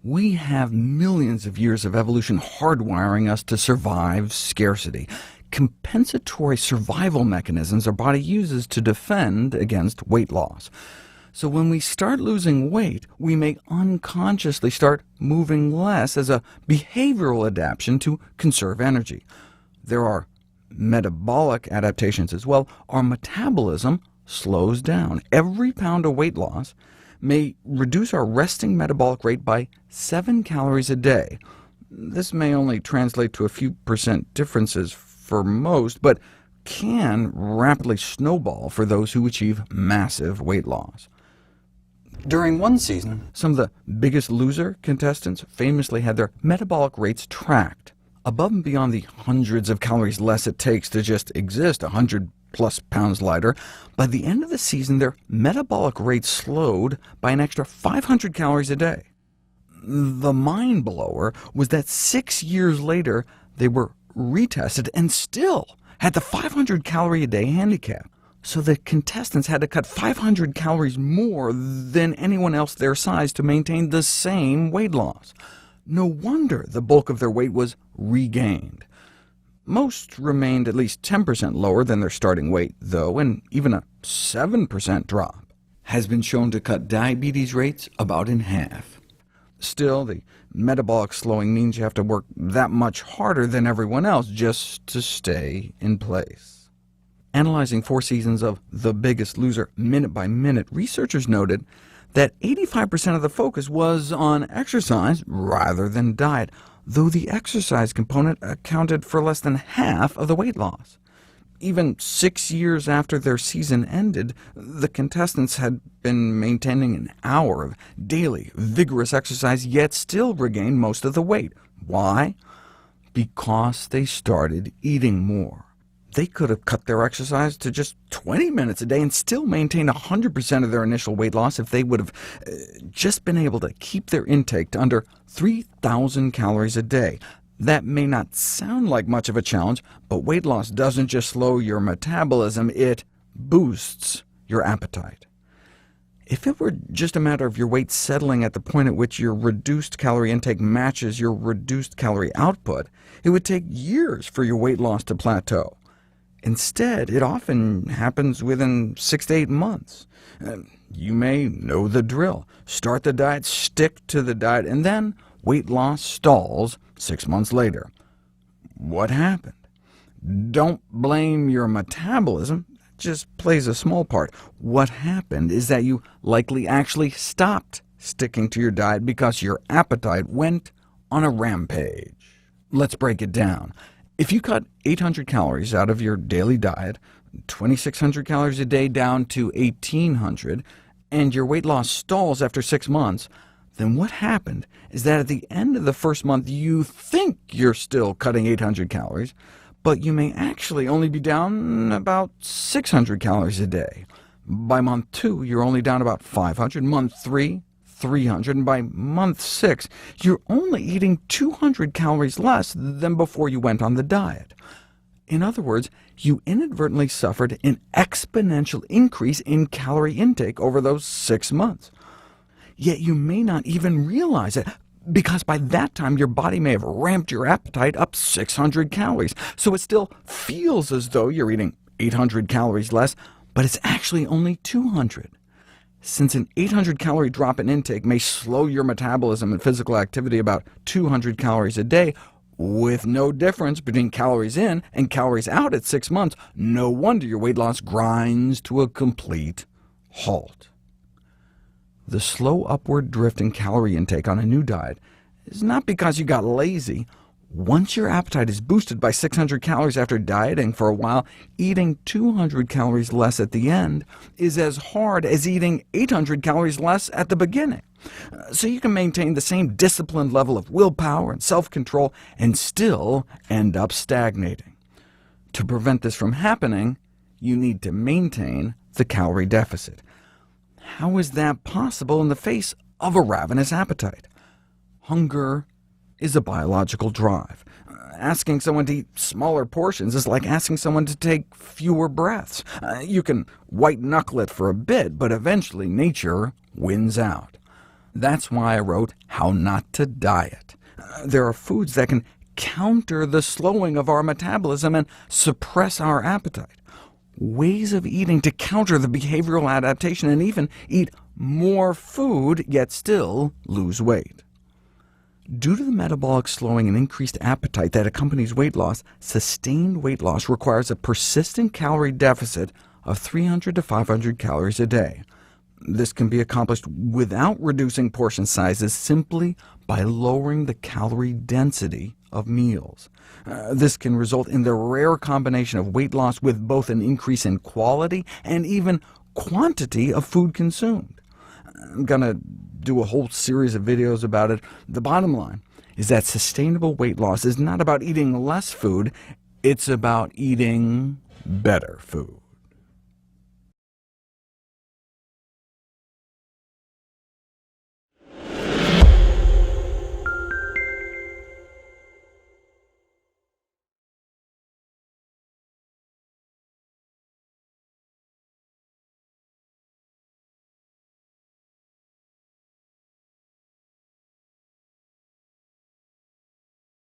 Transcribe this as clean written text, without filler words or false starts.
We have millions of years of evolution hardwiring us to survive scarcity. Compensatory survival mechanisms our body uses to defend against weight loss. So when we start losing weight, we may unconsciously start moving less as a behavioral adaptation to conserve energy. There are metabolic adaptations as well. Our metabolism slows down. Every pound of weight loss may reduce our resting metabolic rate by 7 calories a day. This may only translate to a few percent differences for most, but can rapidly snowball for those who achieve massive weight loss. During one season, some of the Biggest Loser contestants famously had their metabolic rates tracked. Above and beyond the hundreds of calories less it takes to just exist 100+ pounds lighter, by the end of the season their metabolic rate slowed by an extra 500 calories a day. The mind-blower was that 6 years later they were retested and still had the 500-calorie-a-day handicap. So the contestants had to cut 500 calories more than anyone else their size to maintain the same weight loss. No wonder the bulk of their weight was regained. Most remained at least 10% lower than their starting weight, though, and even a 7% drop has been shown to cut diabetes rates about in half. Still, the metabolic slowing means you have to work that much harder than everyone else just to stay in place. Analyzing 4 seasons of The Biggest Loser minute by minute, researchers noted that 85% of the focus was on exercise rather than diet, though the exercise component accounted for less than half of the weight loss. Even 6 years after their season ended, the contestants had been maintaining an hour of daily, vigorous exercise, yet still regained most of the weight. Why? Because they started eating more. They could have cut their exercise to just 20 minutes a day and still maintained 100% of their initial weight loss if they would have just been able to keep their intake to under 3,000 calories a day. That may not sound like much of a challenge, but weight loss doesn't just slow your metabolism, it boosts your appetite. If it were just a matter of your weight settling at the point at which your reduced calorie intake matches your reduced calorie output, it would take years for your weight loss to plateau. Instead, it often happens within 6 to 8 months. You may know the drill. Start the diet, stick to the diet, and then weight loss stalls 6 months later. What happened? Don't blame your metabolism. It just plays a small part. What happened is that you likely actually stopped sticking to your diet because your appetite went on a rampage. Let's break it down. If you cut 800 calories out of your daily diet, 2,600 calories a day down to 1,800, and your weight loss stalls after 6 months, then what happened is that at the end of the first month you think you're still cutting 800 calories, but you may actually only be down about 600 calories a day. By month 2, you're only down about 500, month 3, 300, and by month 6, you're only eating 200 calories less than before you went on the diet. In other words, you inadvertently suffered an exponential increase in calorie intake over those 6 months. Yet you may not even realize it, because by that time your body may have ramped your appetite up 600 calories, so it still feels as though you're eating 800 calories less, but it's actually only 200. Since an 800-calorie drop in intake may slow your metabolism and physical activity about 200 calories a day, with no difference between calories in and calories out at 6 months, no wonder your weight loss grinds to a complete halt. The slow upward drift in calorie intake on a new diet is not because you got lazy. Once your appetite is boosted by 600 calories after dieting for a while, eating 200 calories less at the end is as hard as eating 800 calories less at the beginning. So you can maintain the same disciplined level of willpower and self-control and still end up stagnating. To prevent this from happening, you need to maintain the calorie deficit. How is that possible in the face of a ravenous appetite? Hunger is a biological drive. Asking someone to eat smaller portions is like asking someone to take fewer breaths. You can white-knuckle it for a bit, but eventually nature wins out. That's why I wrote How Not to Diet. There are foods that can counter the slowing of our metabolism and suppress our appetite. Ways of eating to counter the behavioral adaptation and even eat more food, yet still lose weight. Due to the metabolic slowing and increased appetite that accompanies weight loss, sustained weight loss requires a persistent calorie deficit of 300 to 500 calories a day. This can be accomplished without reducing portion sizes, simply by lowering the calorie density of meals. This can result in the rare combination of weight loss with both an increase in quality and even quantity of food consumed. I'm going to do a whole series of videos about it. The bottom line is that sustainable weight loss is not about eating less food, it's about eating better food.